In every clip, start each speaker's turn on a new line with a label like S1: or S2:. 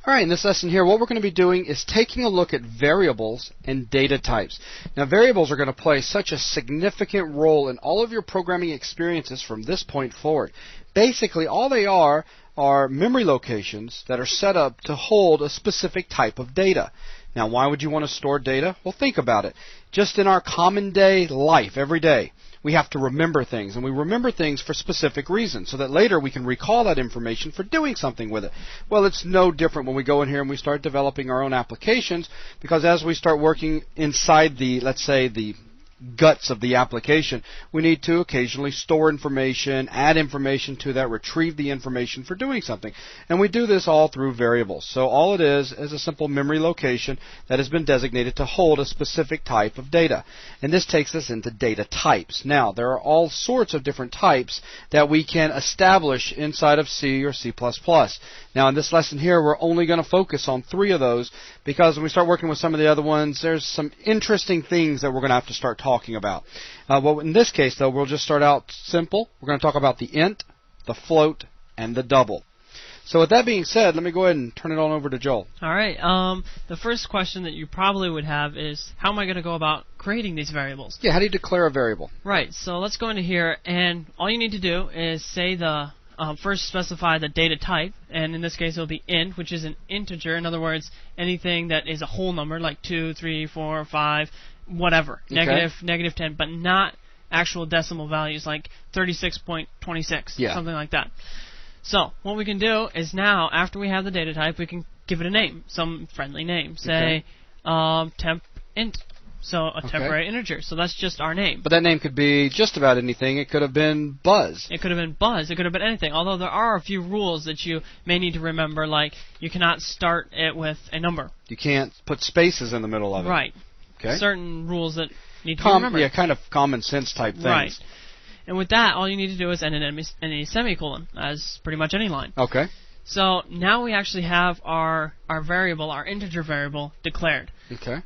S1: All right, in this lesson here, what we're going to be doing is taking a look at variables and data types. Now, variables are going to play such a significant role in all of your programming experiences from this point forward. Basically, all they are memory locations that are set up to hold a specific type of data. Now, why would you want to store data? Well, think about it. Just in our common day life, every day, we have to remember things, and we remember things for specific reasons so that later we can recall that information for doing something with it. Well, it's no different when we go in here and we start developing our own applications, because as we start working inside the, let's say, the guts of the application, we need to occasionally store information, add information to that, retrieve the information for doing something. And we do this all through variables. So all it is a simple memory location that has been designated to hold a specific type of data. And this takes us into data types. Now, there are all sorts of different types that we can establish inside of C or C++. Now, in this lesson here, we're only going to focus on 3 of those, because when we start working with some of the other ones, there's some interesting things that we're going to have to start talking about. Well, in this case, though, we'll just start out simple. We're going to talk about the int, the float, and the double. So with that being said, let me go ahead and turn it on over to Joel.
S2: All right. The first question that you probably would have is, how am I going to go about creating these variables?
S1: Yeah, how do you declare a variable?
S2: Right. So let's go into here, and all you need to do is say the first specify the data type, and in this case it will be int, which is an integer. In other words, anything that is a whole number, like 2, 3, 4, 5, whatever,
S1: okay.
S2: negative 10, but not actual decimal values like 36.26,
S1: yeah.
S2: something like that. So what we can do is now, after we have the data type, we can give it a name, some friendly name. Say temp int. So a temporary integer. So that's just our name.
S1: But that name could be just about anything. It could have been Buzz.
S2: It could have been Buzz. It could have been anything. Although there are a few rules that you may need to remember, like you cannot start it with a number.
S1: You can't put spaces in the middle of it.
S2: Right.
S1: Okay.
S2: Certain rules that need to be remembered.
S1: Yeah, kind of common sense type things.
S2: Right. And with that, all you need to do is end in a semicolon, as pretty much any line.
S1: Okay.
S2: So now we actually have our variable, our integer variable, declared.
S1: Okay.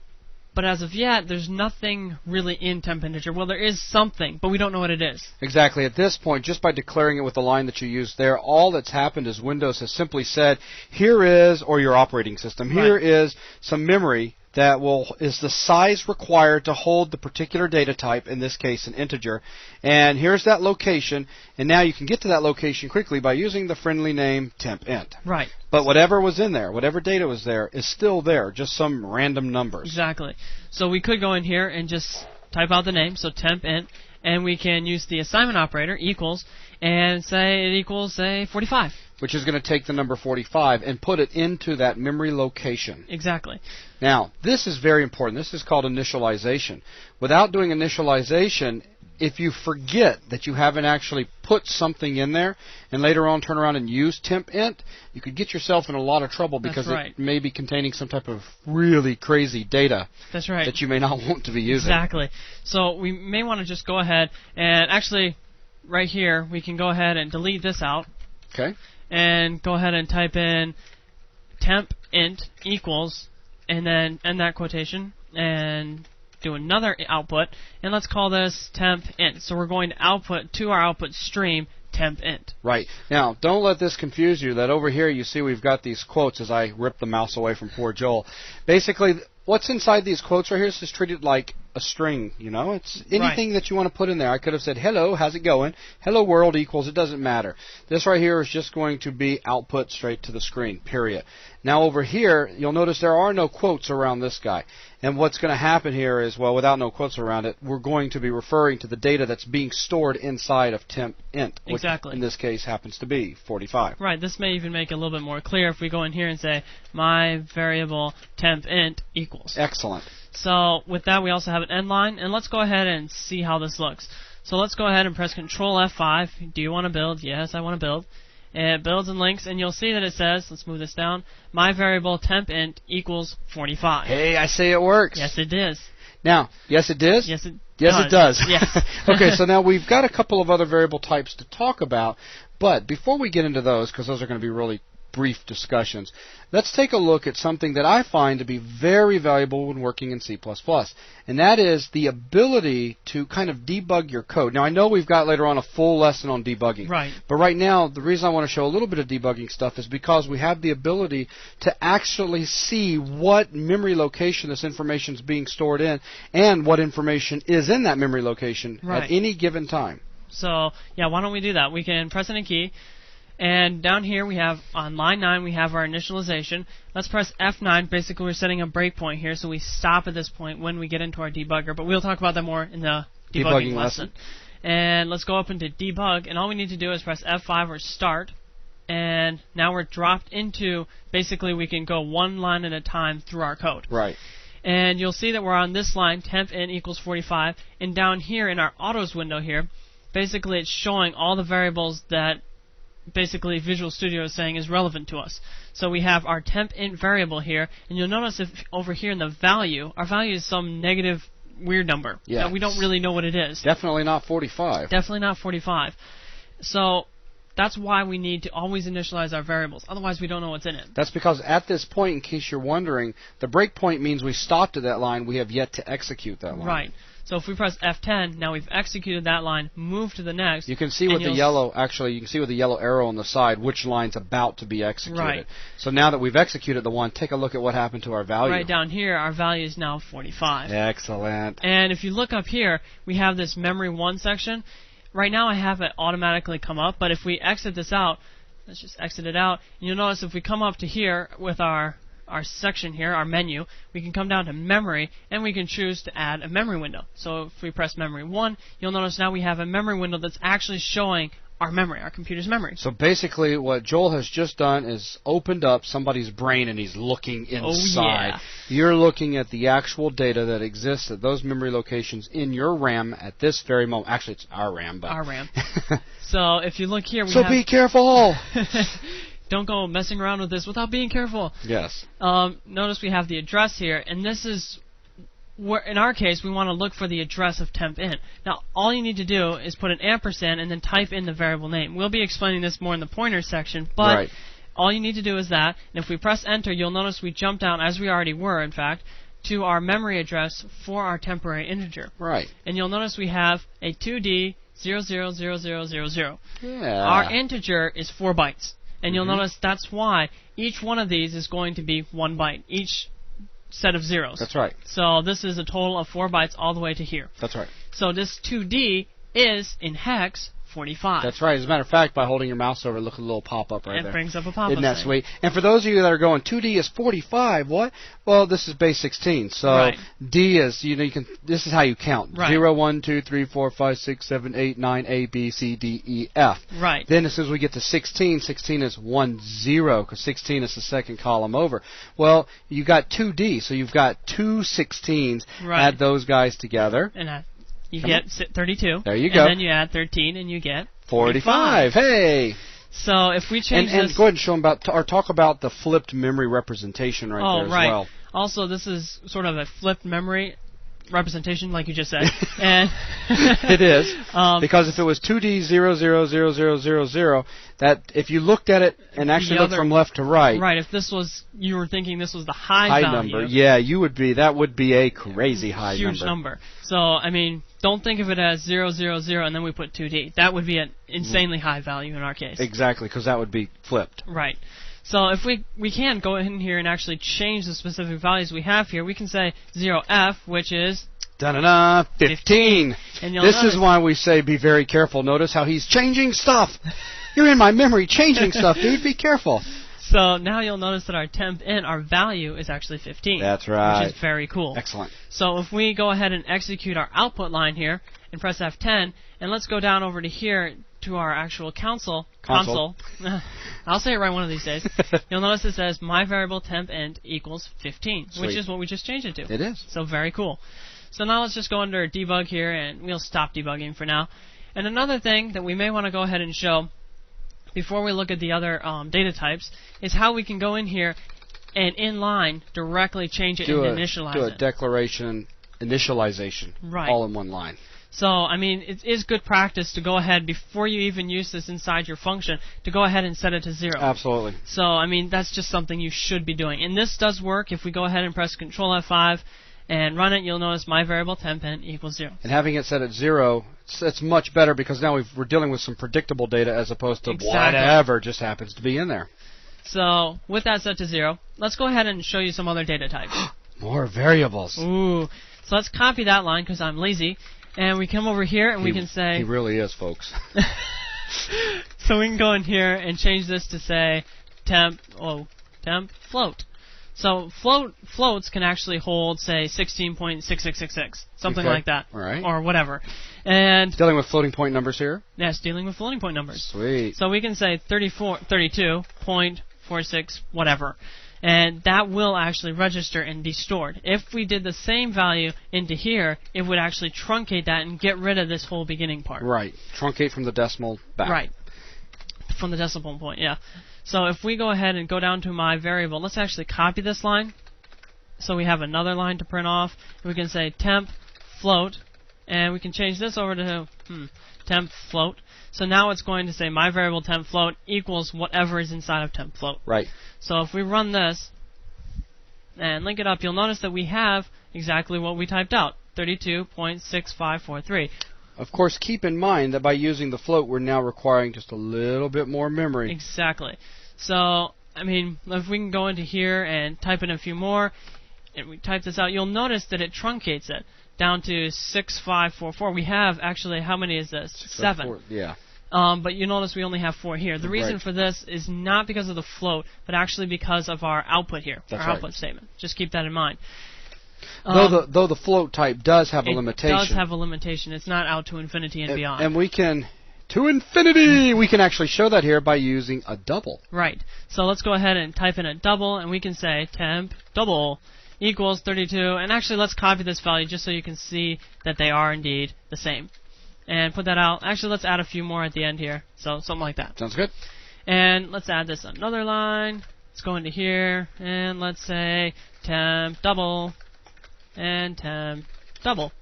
S2: But as of yet, there's nothing really in temp integer. Well, there is something, but we don't know what it is.
S1: Exactly. At this point, just by declaring it with the line that you used there, all that's happened is Windows has simply said, here is, or your operating system, here is some memory that is the size required to hold the particular data type, in this case an integer, and here's that location, and now you can get to that location quickly by using the friendly name temp int.
S2: Right.
S1: But whatever was in there, whatever data was there, is still there, just some random numbers.
S2: Exactly. So we could go in here and just type out the name, so temp int, and we can use the assignment operator, equals, and say it equals, say, 45.
S1: Which is going to take the number 45 and put it into that memory location.
S2: Exactly.
S1: Now, this is very important. This is called initialization. Without doing initialization, if you forget that you haven't actually put something in there and later on turn around and use temp int, you could get yourself in a lot of trouble because it may be containing some type of really crazy data that you may not want to be using.
S2: Exactly. So we may want to just go ahead and actually right here we can go ahead and delete this out.
S1: Okay.
S2: And go ahead and type in temp int equals, and then end that quotation, and do another output, and let's call this temp int. So we're going to output to our output stream temp int.
S1: Right. Now, don't let this confuse you that over here you see we've got these quotes as I rip the mouse away from poor Joel. Basically, what's inside these quotes right here is just treated like a string, you know. It's anything that you want to put in there. I could have said, hello, how's it going? Hello world equals, it doesn't matter. This right here is just going to be output straight to the screen, period. Now over here, you'll notice there are no quotes around this guy. And what's going to happen here is, well, without no quotes around it, we're going to be referring to the data that's being stored inside of temp int, which in this case happens to be 45.
S2: Right. This may even make it a little bit more clear if we go in here and say, my variable temp int equals.
S1: Excellent.
S2: So with that, we also have an end line, and let's go ahead and see how this looks. So let's go ahead and press Control F5. Do you want to build? Yes, I want to build. It builds and links, and you'll see that it says, let's move this down, my variable temp int equals 45.
S1: Hey, I say it works.
S2: Yes, it does.
S1: Now, yes, it does?
S2: Yes, it
S1: does.
S2: Yes.
S1: Okay, so now we've got a couple of other variable types to talk about, but before we get into those, because those are going to be really brief discussions. Let's take a look at something that I find to be very valuable when working in C++, and that is the ability to kind of debug your code. Now, I know we've got later on a full lesson on debugging,
S2: Right.
S1: but right now, the reason I want to show a little bit of debugging stuff is because we have the ability to actually see what memory location this information is being stored in and what information is in that memory location
S2: Right.
S1: at any given time.
S2: So, yeah, why don't we do that? We can press any key, and down here we have, on line 9, we have our initialization. Let's press F9. Basically, we're setting a breakpoint here, so we stop at this point when we get into our debugger, but we'll talk about that more in the debugging lesson. And let's go up into debug, and all we need to do is press F5 or start, and now we're dropped into, basically we can go one line at a time through our code.
S1: Right.
S2: And you'll see that we're on this line, temp int equals 45, and down here in our autos window here, basically it's showing all the variables that basically Visual Studio is saying is relevant to us. So we have our temp int variable here, and you'll notice if over here in the value, our value is some negative weird number that we don't really know what it is.
S1: Definitely not 45.
S2: Definitely not 45. So that's why we need to always initialize our variables. Otherwise, we don't know what's in it.
S1: That's because at this point, in case you're wondering, the breakpoint means we stopped at that line. We have yet to execute that line.
S2: Right. So if we press F10, now we've executed that line, move to the next.
S1: You can see with the yellow, actually, you can see with the yellow arrow on the side which line's about to be executed.
S2: Right.
S1: So now that we've executed the one, take a look at what happened to our value.
S2: Right down here, our value is now 45.
S1: Excellent.
S2: And if you look up here, we have this memory 1 section. Right now I have it automatically come up, but if we exit this out, let's just exit it out, and you'll notice if we come up to here with our section here, our menu, we can come down to memory, and we can choose to add a memory window. So if we press memory 1, you'll notice now we have a memory window that's actually showing our memory, our computer's memory.
S1: So basically what Joel has just done is opened up somebody's brain and he's looking inside.
S2: Yeah.
S1: You're looking at the actual data that exists at those memory locations in your RAM at this very moment. Actually, it's our RAM. But
S2: Our RAM. So if you look here, we
S1: so
S2: have...
S1: be careful!
S2: Don't go messing around with this without being careful.
S1: Yes.
S2: Notice we have the address here, and this is where, in our case, we want to look for the address of temp int. Now, all you need to do is put an ampersand and then type in the variable name. We'll be explaining this more in the pointer section, but all you need to do is that, and if we press enter, you'll notice we jump down, as we already were, in fact, to our memory address for our temporary integer.
S1: Right.
S2: And you'll notice we have a 2D 000000.
S1: Yeah.
S2: Our integer is 4 bytes. And you'll notice that's why each one of these is going to be 1 byte, each set of zeros.
S1: That's right.
S2: So this is a total of 4 bytes all the way to here.
S1: That's right.
S2: So this 2D is, in hex, 45.
S1: That's right. As a matter of fact, by holding your mouse over, look at the little pop-up right there.
S2: It brings up a pop-up.
S1: Isn't that
S2: thing.
S1: sweet? And for those of you that are going, 2D is 45, what? Well, this is base 16. So
S2: Right.
S1: D is, you can, this is how you count.
S2: Right.
S1: 0, 1, 2, 3, 4, 5, 6, 7, 8, 9, A, B, C, D, E, F.
S2: Right.
S1: Then as soon as we get to 16, 16 is 1, 0, because 16 is the second column over. Well, you got 2D, so you've got two 16s.
S2: Right.
S1: Add those guys together.
S2: And you get 32.
S1: There you go.
S2: And then you add 13, and you get
S1: 45. Hey!
S2: So if we change
S1: and
S2: this...
S1: go ahead and show them about, or talk about the flipped memory representation right there as well.
S2: Also, this is sort of a flipped memory representation, like you just said. And
S1: it is. Because if it was 2D 000000, that if you looked at it and actually looked from left to right.
S2: Right, if this was, you were thinking this was the high value.
S1: Number, yeah, you would be, that would be a crazy high
S2: huge number. So, I mean, don't think of it as 000 and then we put 2D. That would be an insanely high value in our case.
S1: Exactly, because that would be flipped.
S2: Right. So if we can go in here and actually change the specific values we have here, we can say 0F, which is...
S1: 15.
S2: And
S1: this is why we say be very careful. Notice how he's changing stuff. You're in my memory changing stuff, dude. Be careful.
S2: So now you'll notice that our temp int, our value, is actually 15.
S1: That's right.
S2: Which is very cool.
S1: Excellent.
S2: So if we go ahead and execute our output line here and press F10, and let's go down over to here to our actual console. I'll say it right one of these days. You'll notice it says my variable temp int equals 15,
S1: Sweet.
S2: which is what we just changed it to.
S1: It is.
S2: So very cool. So now let's just go under debug here, and we'll stop debugging for now. And another thing that we may want to go ahead and show before we look at the other data types is how we can go in here and inline directly change it and initialize it.
S1: Do a declaration initialization
S2: right.
S1: all in one line.
S2: So, I mean, it is good practice to go ahead, before you even use this inside your function, to go ahead and set it to 0.
S1: Absolutely.
S2: So, I mean, that's just something you should be doing. And this does work. If we go ahead and press Control F5 and run it, you'll notice my variable temp int equals 0.
S1: And having it set at 0, it's much better because now we're dealing with some predictable data as opposed to whatever just happens to be in there.
S2: So, with that set to 0, let's go ahead and show you some other data types.
S1: More variables.
S2: Ooh. So let's copy that line because I'm lazy. And we come over here and we can say...
S1: He really is, folks.
S2: So we can go in here and change this to say temp float. So floats can actually hold, say, 16.6666, something like that.
S1: All right.
S2: Or whatever. And
S1: dealing with floating point numbers here?
S2: Yes, dealing with floating point numbers.
S1: Sweet.
S2: So we can say 32.46 whatever. And that will actually register and be stored. If we did the same value into here, it would actually truncate that and get rid of this whole beginning part.
S1: Right. Truncate from the decimal back.
S2: Right. From the decimal point, yeah. So if we go ahead and go down to my variable, let's actually copy this line. So we have another line to print off. And we can say temp float. And we can change this over to temp float. So now it's going to say my variable temp float equals whatever is inside of temp float.
S1: Right.
S2: So if we run this and link it up, you'll notice that we have exactly what we typed out, 32.6543.
S1: Of course, keep in mind that by using the float, we're now requiring just a little bit more memory.
S2: Exactly. So, I mean, if we can go into here and type in a few more, and we type this out, you'll notice that it truncates it down to 6544. We have, actually, how many is this? 7.
S1: Yeah.
S2: But you notice we only have 4 here. The reason for this is not because of the float, but actually because of our output here, our output statement. Just keep that in mind.
S1: Though the float type does have a limitation.
S2: It does have a limitation. It's not out to infinity and beyond.
S1: And we can, to infinity, we can actually show that here by using a double.
S2: Right. So let's go ahead and type in a double, and we can say temp double equals 32. And actually, let's copy this value just so you can see that they are indeed the same. And put that out. Actually, let's add a few more at the end here. So something like that.
S1: Sounds good.
S2: And let's add this another line. Let's go into here, and let's say temp double and temp double.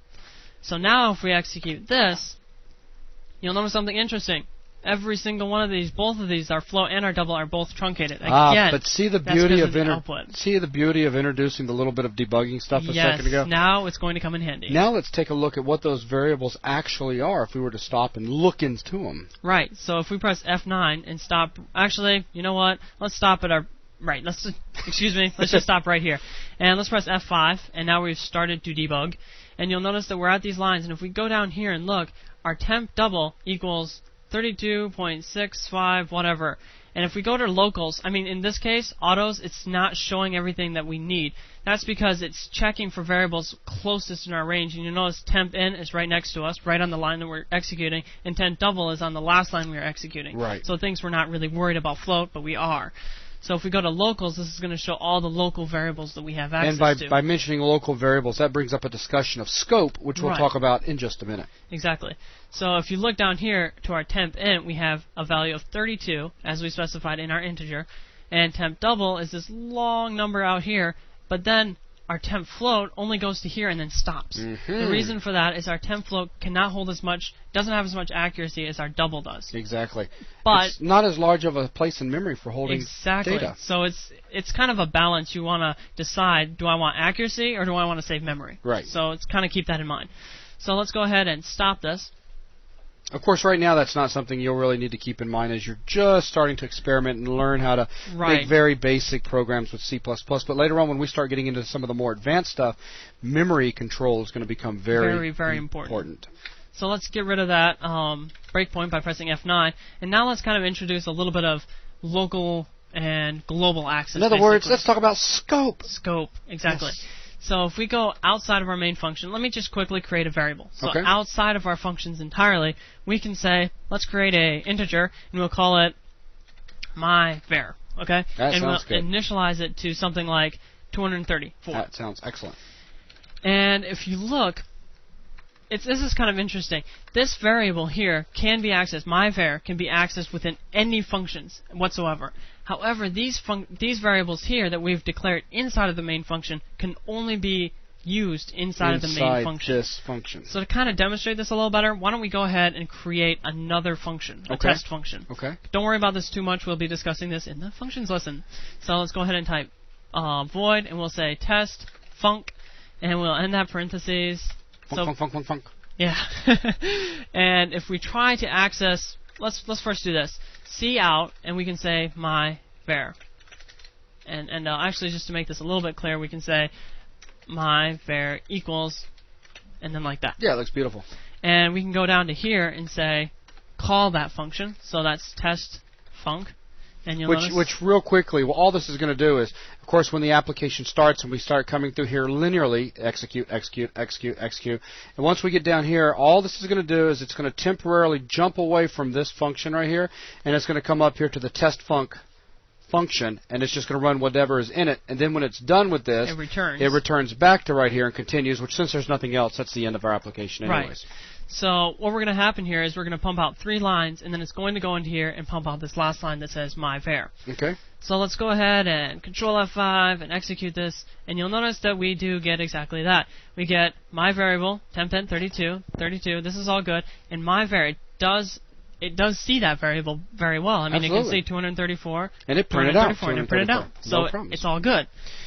S2: So now if we execute this, you'll notice something interesting. Every single one of these, both of these, our float and our double, are both truncated. Again,
S1: but see the beauty of introducing the little bit of debugging stuff a second ago?
S2: Yes, now it's going to come in handy.
S1: Now let's take a look at what those variables actually are if we were to stop and look into them.
S2: Right, so if we press F9 and stop, actually, you know what, let's stop at our, right, let's just stop right here. And let's press F5, and now we've started to debug. And you'll notice that we're at these lines, and if we go down here and look, our temp double equals 32.65 whatever. And if we go to locals, I mean in this case, autos, it's not showing everything that we need. That's because it's checking for variables closest in our range. And you notice temp in is right next to us, right on the line that we're executing, and temp double is on the last line we are executing.
S1: Right.
S2: So it thinks we're not really worried about float, but we are. So if we go to locals, this is going to show all the local variables that we have access to.
S1: And by mentioning local variables, that brings up a discussion of scope, which we'll talk about in just a minute.
S2: Exactly. So if you look down here to our temp int, we have a value of 32, as we specified in our integer, and temp double is this long number out here, but then our temp float only goes to here and then stops. The reason for that is our temp float cannot hold as much, doesn't have as much accuracy as our double does.
S1: Exactly.
S2: But
S1: it's not as large of a place in memory for holding data.
S2: So it's kind of a balance. You want to decide, do I want accuracy or do I want to save memory?
S1: Right.
S2: So it's kind of keep that in mind. So let's go ahead and stop this.
S1: Of course, right now that's not something you'll really need to keep in mind as you're just starting to experiment and learn how to make very basic programs with C++. But later on, when we start getting into some of the more advanced stuff, memory control is going to become very,
S2: very important. So let's get rid of that breakpoint by pressing F9. And now let's kind of introduce a little bit of local and global access.
S1: In other words, let's talk about scope.
S2: Scope, exactly. Yes. So if we go outside of our main function, let me just quickly create a variable. So outside of our functions entirely, we can say, let's create a integer, and we'll call it myVar. Okay?
S1: That sounds good.
S2: And we'll initialize it to something like 234.
S1: That sounds excellent.
S2: And if you look, this is kind of interesting. This variable here can be accessed. MyVar can be accessed within any functions whatsoever. However, these variables here that we've declared inside of the main function can only be used inside of the main function.
S1: This function.
S2: So to kind of demonstrate this a little better, why don't we go ahead and create another function, a test function.
S1: Okay.
S2: Don't worry about this too much. We'll be discussing this in the functions lesson. So let's go ahead and type void, and we'll say test func, and we'll end that parentheses.
S1: Func.
S2: Yeah. And if we try to access, let's first do this. Cout, and we can say my var. And actually, just to make this a little bit clear, we can say my var equals, and then like that.
S1: Yeah, it looks beautiful.
S2: And we can go down to here and say call that function. So that's test func. And you'll notice,
S1: which real quickly, all this is going to do is, of course, when the application starts and we start coming through here linearly, execute. And once we get down here, all this is going to do is it's going to temporarily jump away from this function right here, and it's going to come up here to the test function, and it's just going to run whatever is in it. And then when it's done with this, it returns back to right here and continues, which since there's nothing else, that's the end of our application anyways.
S2: Right. So what we're going to happen here is we're going to pump out 3 lines, and then it's going to go into here and pump out this last line that says my var.
S1: Okay.
S2: So let's go ahead and Control F5 and execute this, and you'll notice that we do get exactly that. We get my variable, temp 32, this is all good, and my var, it does see that variable very well. I mean,
S1: Absolutely.
S2: It can see 234,
S1: and it printed out.
S2: And it printed out. So it's all good.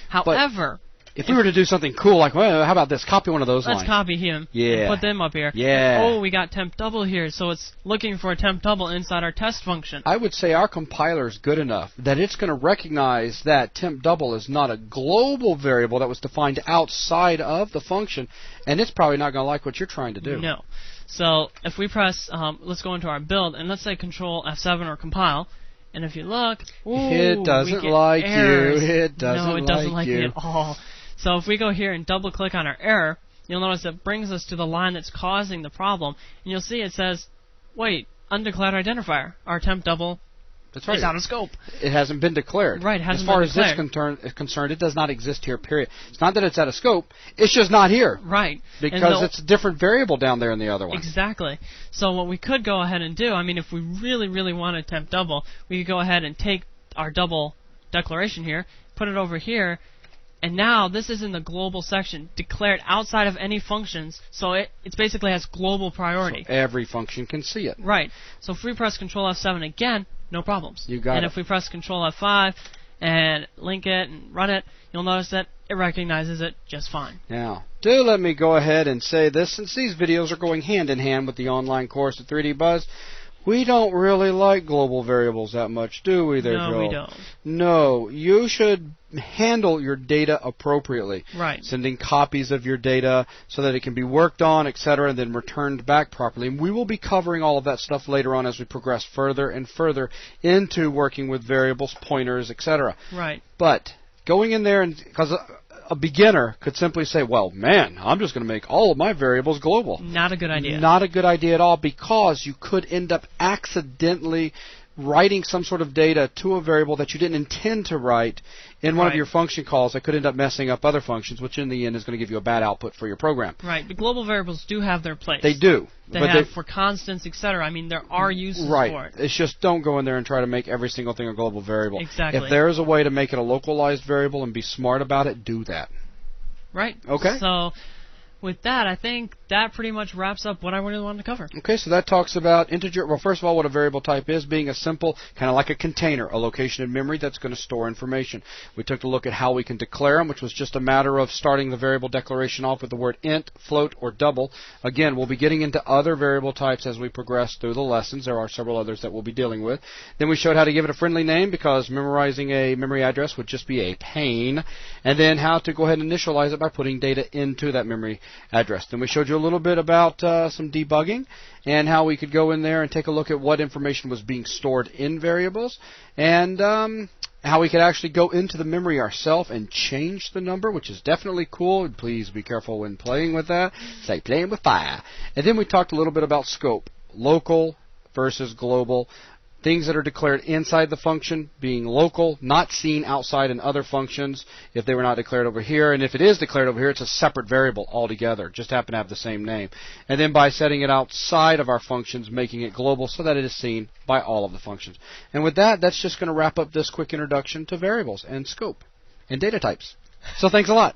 S2: However,
S1: if we were to do something cool, like, well, how about this? Copy one of those lines.
S2: Let's copy him.
S1: Yeah.
S2: And put them up here.
S1: Yeah.
S2: Oh, we got temp double here, so it's looking for a temp double inside our test function.
S1: I would say our compiler is good enough that it's going to recognize that temp double is not a global variable that was defined outside of the function, and it's probably not going to like what you're trying to do.
S2: No. So if we press, let's go into our build, and let's say Control F7 or compile. And if you look,
S1: it doesn't like
S2: errors.
S1: you. It doesn't
S2: No, it doesn't like
S1: you
S2: me at all. So if we go here and double click on our error, you'll notice it brings us to the line that's causing the problem. And you'll see it says, wait, undeclared identifier. Our temp double is out of scope.
S1: It hasn't been declared.
S2: Right, it hasn't
S1: been declared.
S2: As
S1: far as this is concerned, it does not exist here, period. It's not that it's out of scope. It's just not here.
S2: Right.
S1: Because it's a different variable down there in the other one.
S2: Exactly. So what we could go ahead and do, I mean, if we really, really wanted temp double, we could go ahead and take our double declaration here, put it over here, and now this is in the global section, declared outside of any functions, so it basically has global priority.
S1: So every function can see it.
S2: Right. So if we press Control F7 again, no problems.
S1: You got it.
S2: And if we press Control F5 and link it and run it, you'll notice that it recognizes it just fine.
S1: Now, do let me go ahead and say this, since these videos are going hand in hand with the online course at 3DBuzz, we don't really like global variables that much, do we there, Joel?
S2: No, we don't.
S1: No, you should handle your data appropriately.
S2: Right.
S1: Sending copies of your data so that it can be worked on, etc., and then returned back properly. And we will be covering all of that stuff later on as we progress further and further into working with variables, pointers, etc.
S2: Right.
S1: But going in there, and because a beginner could simply say, well, man, I'm just going to make all of my variables global.
S2: Not a good idea.
S1: Not a good idea at all, because you could end up accidentally writing some sort of data to a variable that you didn't intend to write in one of your function calls that could end up messing up other functions, which in the end is going to give you a bad output for your program.
S2: Right, but global variables do have their place.
S1: They do.
S2: They have for constants, etc. I mean, there are uses for it.
S1: It's just don't go in there and try to make every single thing a global variable.
S2: Exactly.
S1: If there is a way to make it a localized variable and be smart about it, do that.
S2: Right.
S1: Okay.
S2: So with that, I think that pretty much wraps up what I really wanted to cover.
S1: Okay, so that talks about integer. Well, first of all, what a variable type is, being a simple, kind of like a container, a location in memory that's going to store information. We took a look at how we can declare them, which was just a matter of starting the variable declaration off with the word int, float, or double. Again, we'll be getting into other variable types as we progress through the lessons. There are several others that we'll be dealing with. Then we showed how to give it a friendly name, because memorizing a memory address would just be a pain. And then how to go ahead and initialize it by putting data into that memory address. Then we showed you a little bit about some debugging and how we could go in there and take a look at what information was being stored in variables, and how we could actually go into the memory ourselves and change the number, which is definitely cool. Please be careful when playing with that. It's like playing with fire. And then we talked a little bit about scope, local versus global. Things that are declared inside the function being local, not seen outside in other functions if they were not declared over here. And if it is declared over here, it's a separate variable altogether, just happen to have the same name. And then by setting it outside of our functions, making it global so that it is seen by all of the functions. And with that, that's just going to wrap up this quick introduction to variables and scope and data types. So thanks a lot.